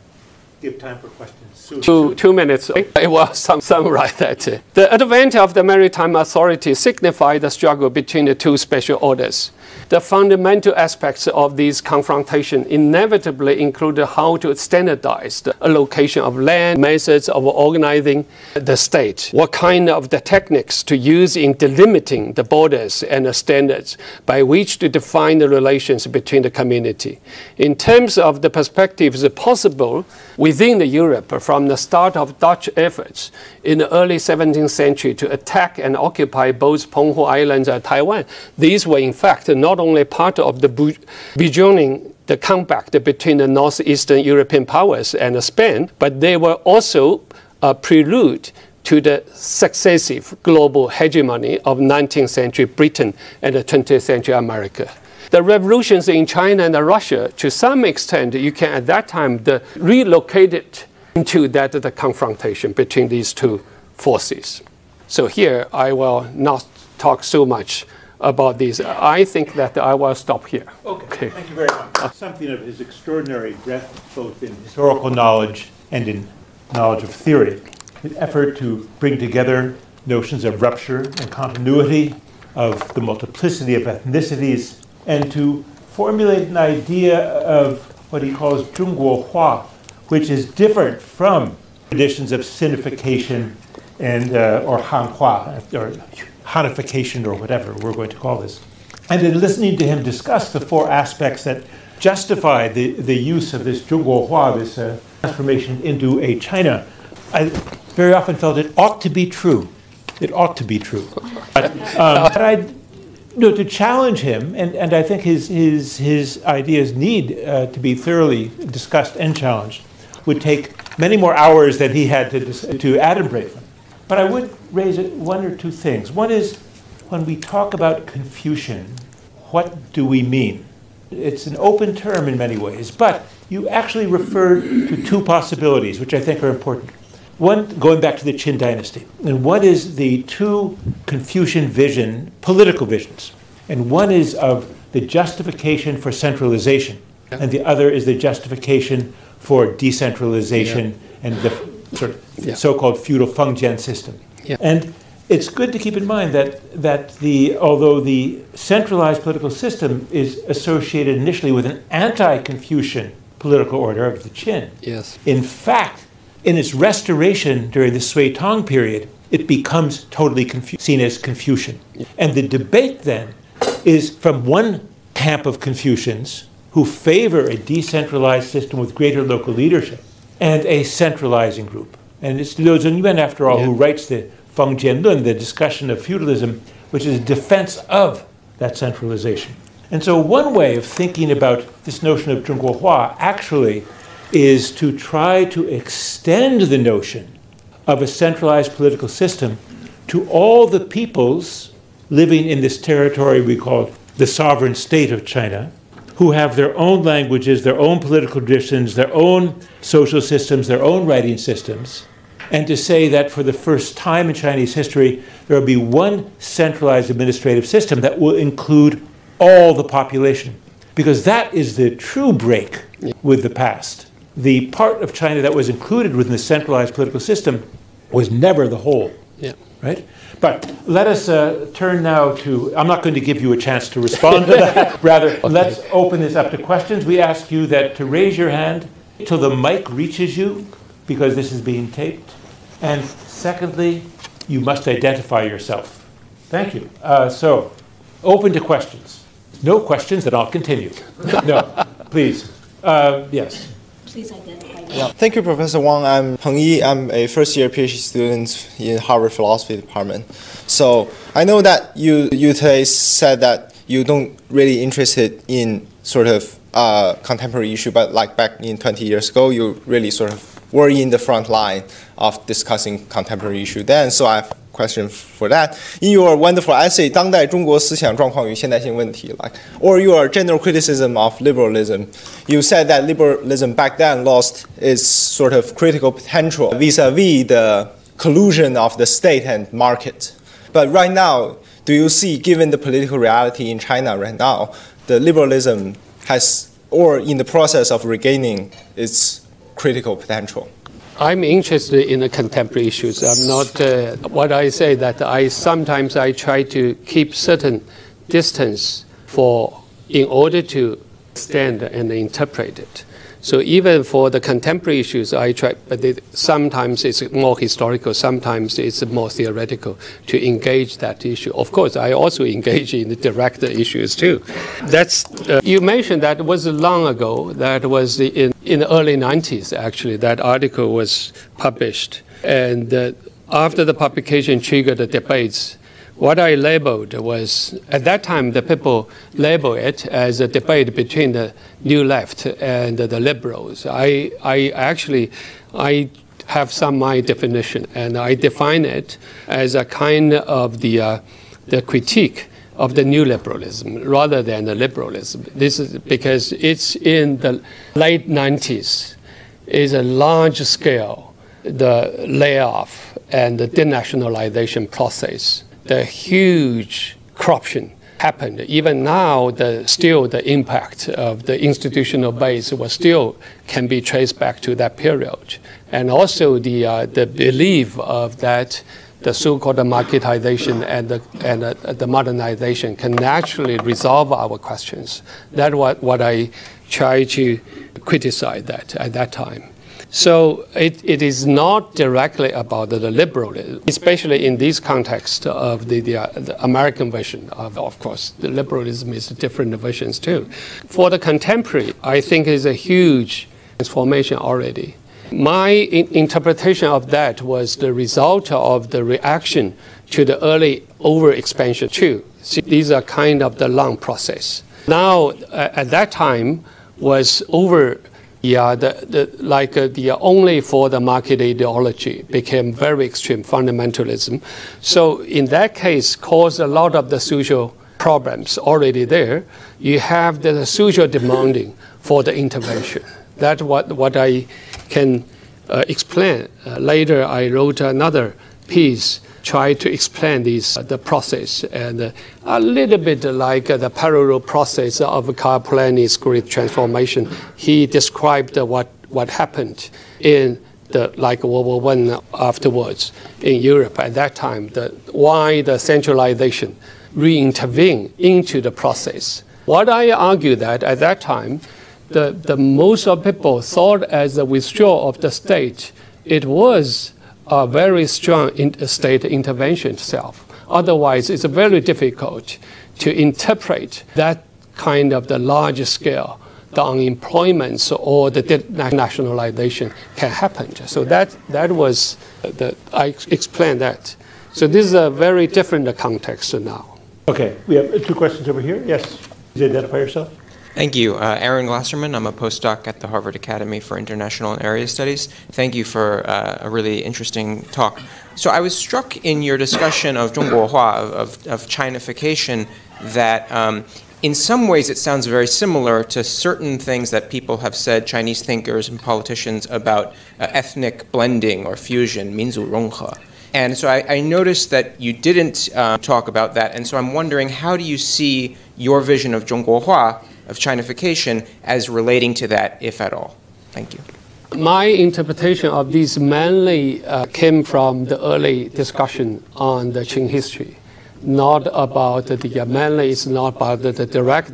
give time for questions.
2 minutes. I will summarize that. The advent of the maritime authority signified the struggle between the two special orders. The fundamental aspects of these confrontation inevitably include how to standardize the allocation of land, methods of organizing the state, what kind of the techniques to use in delimiting the borders and the standards by which to define the relations between the community. In terms of the perspectives possible within the Europe from the start of Dutch efforts in the early 17th century to attack and occupy both Penghu Islands and Taiwan, these were in fact not only part of the burgeoning the compact between the northeastern European powers and Spain, but they were also a prelude to the successive global hegemony of 19th century Britain and the 20th century America. The revolutions in China and Russia, to some extent, you can at that time relocate it into the confrontation between these two forces. So here I will not talk so much about these. I think that I will stop here.
Okay. Thank you very much. Something of his extraordinary breadth, both in historical knowledge and in knowledge of theory. An effort to bring together notions of rupture and continuity, of the multiplicity of ethnicities, and to formulate an idea of what he calls Zhongguo Hua, which is different from traditions of sinification and or Hanhua, or Hanification, or whatever we're going to call this. And in listening to him discuss the four aspects that justify the use of this Zhongguo Hua, this transformation into a China, I very often felt it ought to be true. It ought to be true. But to challenge him, and I think his ideas need to be thoroughly discussed and challenged, would take many more hours than he had to adumbrate them. But I would raise one or two things. One is, when we talk about Confucian, what do we mean? It's an open term in many ways, but you actually referred to two possibilities, which I think are important. One, going back to the Qin dynasty, and one is the two Confucian political visions, and one is of the justification for centralization, and the other is the justification for decentralization and the sort of so-called feudal Fengjian system. And it's good to keep in mind that although the centralized political system is associated initially with an anti-Confucian political order of the Qin, in fact, in its restoration during the Sui Tang period, it becomes totally seen as Confucian. And the debate then is from one camp of Confucians who favor a decentralized system with greater local leadership and a centralizing group. And it's Lu Xun Middle, after all, who writes the Fengjian Lun, the discussion of feudalism, which is a defense of that centralization. And so one way of thinking about this notion of Zhongguo Hua actually is to try to extend the notion of a centralized political system to all the peoples living in this territory we call the sovereign state of China, who have their own languages, their own political traditions, their own social systems, their own writing systems, and to say that for the first time in Chinese history, there will be one centralized administrative system that will include all the population, because that is the true break with the past. The part of China that was included within the centralized political system was never the whole, right? But let us turn now to, I'm not going to give you a chance to respond to that. Rather, let's open this up to questions. We ask you to raise your hand till the mic reaches you, because this is being taped. And secondly, you must identify yourself. Thank you. So, open to questions. No questions, then I'll continue. No, please. Yes.
Please identify yourself.
Yeah. Thank you, Professor Wang. I'm Peng Yi. I'm a first-year PhD student in Harvard Philosophy Department. So I know that you today said that you don't really interested in sort of contemporary issue, but like back in 20 years ago, you really sort of were in the front line of discussing contemporary issue then. So I have a question for that. In your wonderful essay, 当代中国思想状况与现代性问题, or your general criticism of liberalism, you said that liberalism back then lost its sort of critical potential vis-a-vis the collusion of the state and market. But right now, do you see, given the political reality in China right now, the liberalism has, or in the process of regaining its critical potential?
I'm interested in the contemporary issues. I'm not, what I say that sometimes I try to keep certain distance in order to understand and interpret it. So even for the contemporary issues, I try, but sometimes it's more historical, sometimes it's more theoretical to engage that issue. Of course, I also engage in the direct issues too. That's you mentioned that was long ago. That was in the early 90s, actually. That article was published, and after the publication triggered the debates. What I labeled was, at that time, the people labeled it as a debate between the New Left and the liberals. I have my definition, and I define it as a kind of the critique of the new liberalism rather than the liberalism. This is because it's in the late 90s, is a large scale, the layoff and the denationalization process. The huge corruption happened. Even now, still the impact of the institutional base still can be traced back to that period. And also the belief of that the so-called marketization and the modernization can naturally resolve our questions. That's what I try to criticize that at that time. So it is not directly about the liberalism, especially in this context of the American version. Of course, the liberalism is different versions too. For the contemporary, I think is a huge transformation already. My interpretation of that was the result of the reaction to the early overexpansion too. See, these are kind of the long process. Now, at that time, was over. The only for the market ideology became very extreme fundamentalism. So in that case, caused a lot of the social problems already there. You have the social demanding for the intervention. That's what I can explain. Later, I wrote another piece try to explain the process, and a little bit like the parallel process of Karl Polanyi's great transformation. He described what happened in World War I afterwards in Europe at that time, why the centralization re-intervened into the process. What I argue that at that time, the most of people thought as a withdrawal of the state, it was a very strong state intervention itself. Otherwise, it's very difficult to interpret that kind of the large scale, the unemployment or the nationalization can happen. So that was, I explained that. So this is a very different context now.
Okay, we have two questions over here. Yes, please identify yourself.
Thank you. Aaron Glasserman. I'm a postdoc at the Harvard Academy for International and Area Studies. Thank you for a really interesting talk. So I was struck in your discussion of 中国化, of Chinification, that in some ways it sounds very similar to certain things that people have said, Chinese thinkers and politicians, about ethnic blending or fusion, 民族融合. And so I noticed that you didn't talk about that. And so I'm wondering, how do you see your vision of 中国化, of Chinification, as relating to that, if at all? Thank you.
My interpretation of this mainly came from the early discussion on the Qing history, not about mainly it's not about the direct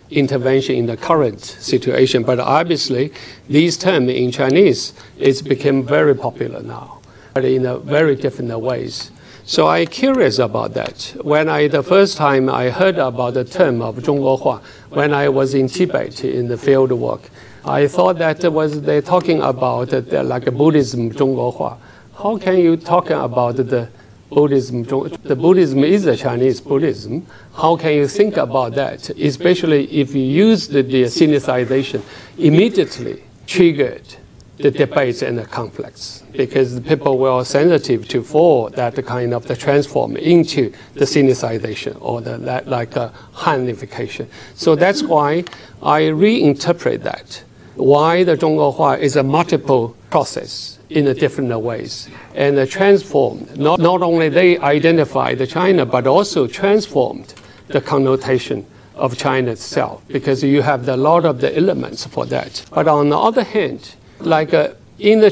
intervention in the current situation, but obviously these terms in Chinese, it's become very popular now, but in a very different ways. So I'm curious about that. When the first time I heard about the term of 中国化, when I was in Tibet in the field work, I thought that they're talking about like Buddhism, 中国化. How can you talk about the Buddhism, the Buddhism is the Chinese Buddhism. How can you think about that? Especially if you use the Sinicization, immediately triggered the debates and the conflicts, because the people were sensitive to for that kind of the transform into the Sinicization or the like a Hanification. So that's why I reinterpret that. Why the Zhonghua is a multiple process in a different ways and transformed. Not only they identified the China, but also transformed the connotation of China itself, because you have a lot of the elements for that. But on the other hand, like in the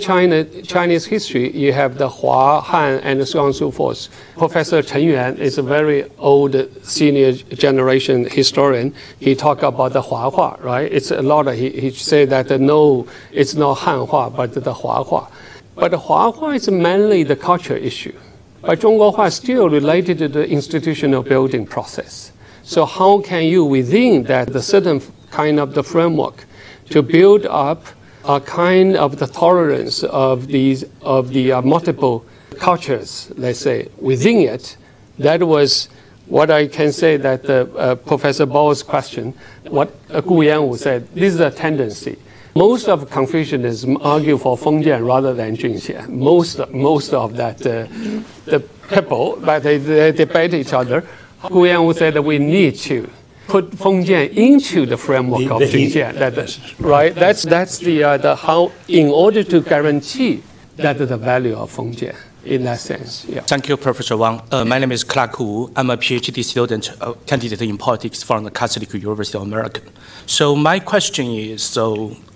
Chinese history, you have the Hua, Han, and so on and so forth. Professor Chen Yuan is a very old senior generation historian. He talked about the Hua, right? It's a lot of, he said that no, it's not Han Hua, but the Hua. But the Hua is mainly the culture issue. But Zhonghua is still related to the institutional building process. So how can you, within that, the certain kind of the framework, to build up a kind of the tolerance of the multiple cultures, let's say, within it? That was what I can say that Professor Bao's question, what Gu Yanwu said, this is a tendency. Most of Confucianism argue for Fengjian rather than Junxian. Most of that, the people, but they debate each other. Gu Yanwu said that we need to put Fengjian into the framework of Junxian. Right? That's the how, in order to guarantee that the value of Fengjian. In that sense, yeah.
Thank you, Professor Wang. My name is Clark Wu. I'm a PhD student, candidate in politics from the Catholic University of America. So my question is,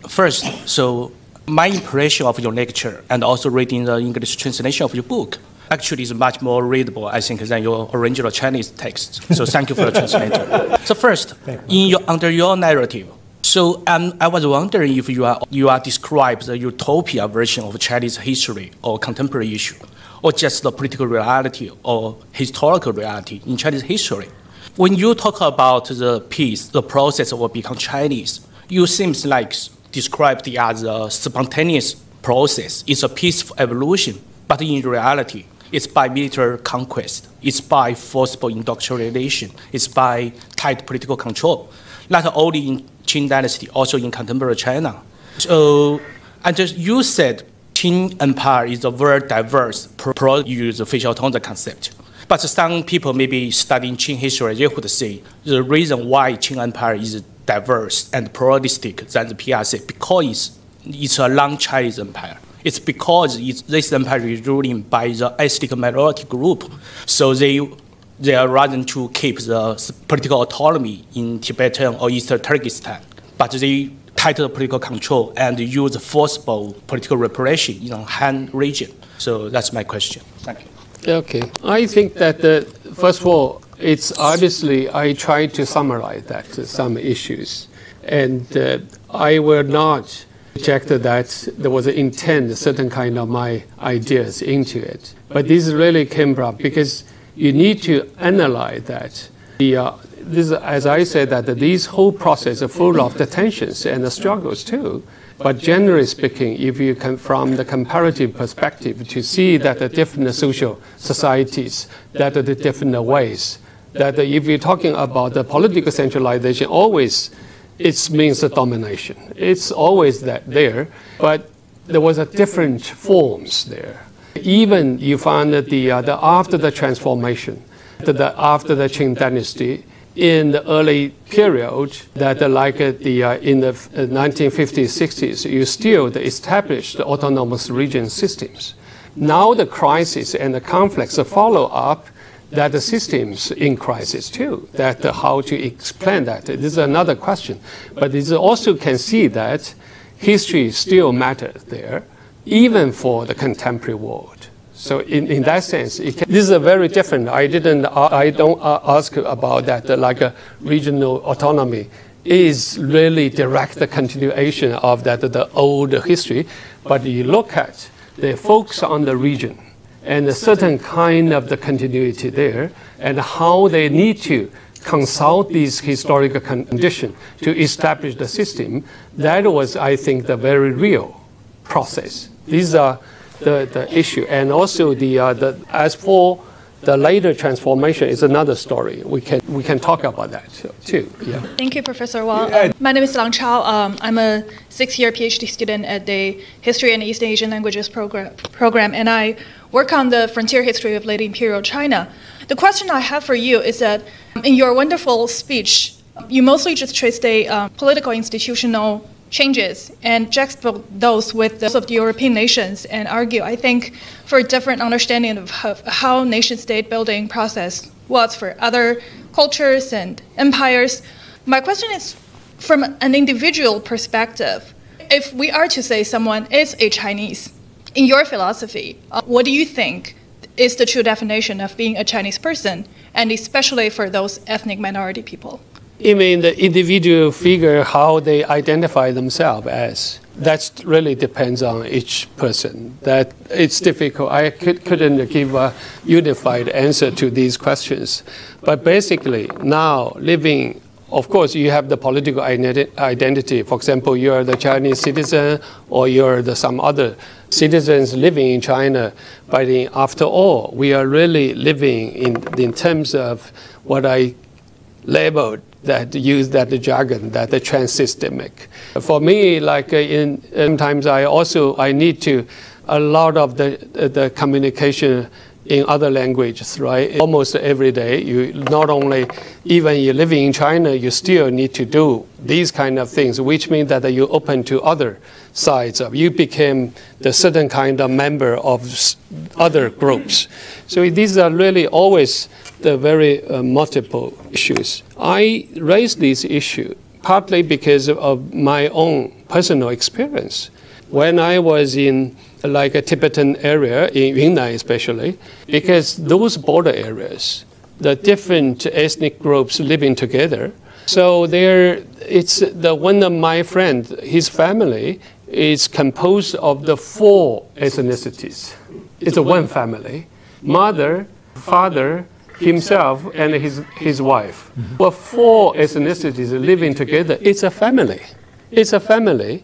first, my impression of your lecture and also reading the English translation of your book actually is much more readable, I think, than your original Chinese text. So thank you for the translator. So first, under your narrative, so I was wondering if you are describe the utopia version of Chinese history or contemporary issue, or just the political reality or historical reality in Chinese history. When you talk about the peace, the process will become Chinese, you seems like describe it as a spontaneous process. It's a peaceful evolution, but in reality, it's by military conquest. It's by forcible indoctrination. It's by tight political control. Not only in Qing Dynasty, also in contemporary China. So, and just you said Qing Empire is a very diverse, use the facial tone concept. But some people maybe studying Qing history, they would say the reason why Qing Empire is diverse and pluralistic than the PRC because it's a long Chinese empire. It's because this empire is ruling by the ethnic minority group. So they are rather to keep the political autonomy in Tibetan or Eastern Turkestan, but they tighten political control and use forcible political repression in the Han region. So that's my question. Thank you.
Okay. I think that, first of all, it's obviously, I tried to summarize that, some issues. And I will not reject that there was an intent, a certain kind of my ideas into it. But this really came up because you need to analyze that. This, as I said, that this whole process is full of the tensions and the struggles too. But generally speaking, if you can, from the comparative perspective, to see that the different social societies, that are the different ways, that if you're talking about the political centralization, always it means the domination. It's always that there, but there was a different forms there. Even you find that after the transformation, after the Qing Dynasty, in the early period, that in the 1950s, 60s, you still established autonomous region systems. Now the crisis and the conflicts follow up that the systems in crisis too, that how to explain that. This is another question. But this also can see that history still matters there, even for the contemporary world. So in that sense, this is a very different. I don't ask about that. Like a regional autonomy is really direct the continuation of that the old history. But you look at the focus on the region and a certain kind of the continuity there, and how they need to consult these historical conditions to establish the system. That was, I think, the very real process. These are the issue, and also as for The later transformation is another story. We can talk about that too. Yeah.
Thank you, Professor Wang. My name is Lang Chao. I'm a 6-year PhD student at the History and East Asian Languages program, and I work on the frontier history of late imperial China. The question I have for you is that in your wonderful speech, you mostly just trace the political institutional changes and juxtapose those with those of the European nations and argue, I think, for a different understanding of how nation-state building process was for other cultures and empires. My question is, from an individual perspective, if we are to say someone is a Chinese, in your philosophy, what do you think is the true definition of being a Chinese person, and especially for those ethnic minority people?
You mean the individual figure, how they identify themselves as? That really depends on each person. That it's difficult. I couldn't give a unified answer to these questions. But basically, now living, of course, you have the political identity. For example, you're the Chinese citizen, or you're some other citizens living in China. But after all, we are really living in terms of what I labeled that use that jargon, that the trans-systemic. For me, like sometimes I need to a lot of the communication in other languages, right? Almost every day, you not only even you're living in China, you still need to do these kind of things, which means that you open to other sides of you became the certain kind of member of other groups. So these are really always the very multiple issues. I raise this issue partly because of my own personal experience. When I was in like a Tibetan area, in Yunnan especially, because those border areas, the different ethnic groups living together. So one of my friends, his family is composed of the 4 ethnicities. It's one family, mother, father, himself, and his wife. Well, 4 ethnicities living together. It's a family. It's a family,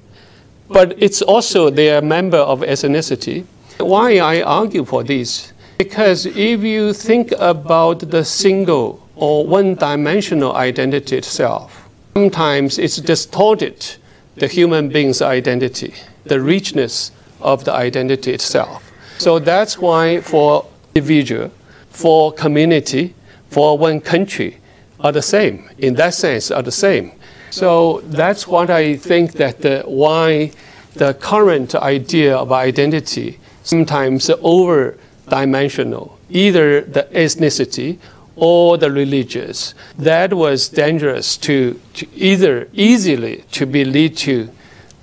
but it's also they are a member of ethnicity. Why I argue for this? Because if you think about the single or one-dimensional identity itself, sometimes it's distorted the human being's identity, the richness of the identity itself. So that's why for individual, for community, for one country are the same. In that sense, are the same. So that's what I think that why the current idea of identity sometimes over-dimensional, either the ethnicity or the religious. That was dangerous to either easily to be lead to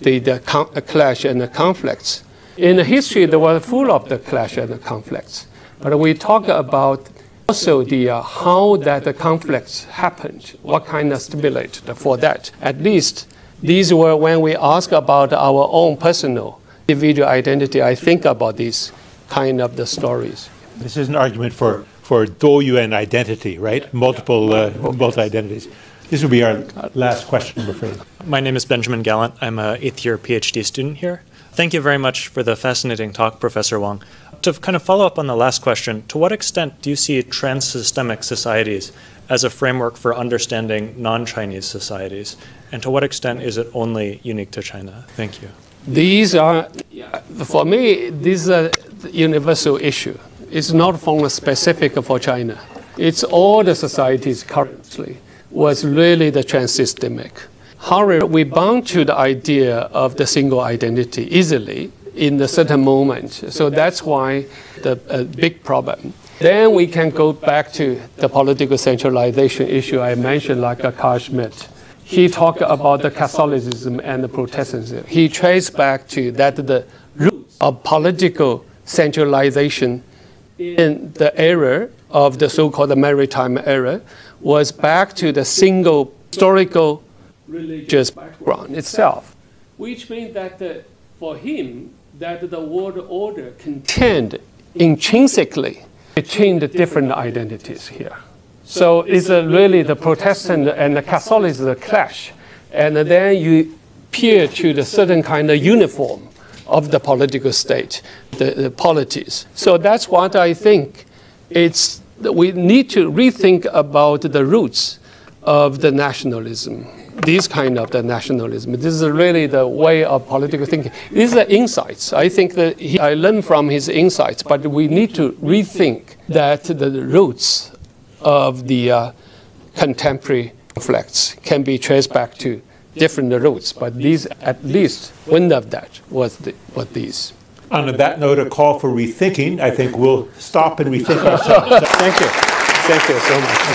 the clash and the conflicts. In the history, they were full of the clash and the conflicts. But we talk about also how that the conflicts happened, what kind of stimulate for that. At least these were when we ask about our own personal individual identity, I think about these kind of the stories.
This is an argument for Doyuan identity, right? Multiple identities. This will be our last question, I'm afraid.
My name is Benjamin Gallant. I'm an 8th year PhD student here. Thank you very much for the fascinating talk, Professor Wang. To kind of follow up on the last question, to what extent do you see trans-systemic societies as a framework for understanding non-Chinese societies? And to what extent is it only unique to China? Thank you.
These are, for me, these are the universal issue. It's not only specific for China. It's all the societies currently was really the trans-systemic. However, we bound to the idea of the single identity easily in a certain moment. So that's why the big problem. Then we can go back to the political centralization issue I mentioned, like Carl Schmitt. He talked about the Catholicism and the Protestantism. He traced back to that the roots of political centralization in the era of the so-called maritime era was back to the single historical religious background itself, which means that for him, that the world order contained intrinsically between the different identities here. So it's really the Protestant and the Catholicism clash, and then you appear to the certain kind of uniform of the political state, the polities. So that's what I think. It's we need to rethink about the roots of the nationalism, these kind of the nationalism. This is really the way of political thinking. These are insights. I think that I learned from his insights, but we need to rethink that the roots of the contemporary conflicts can be traced back to different roots, but these, at least one of that was these.
On that note, a call for rethinking. I think we'll stop and rethink ourselves.
Thank you. Thank you so much.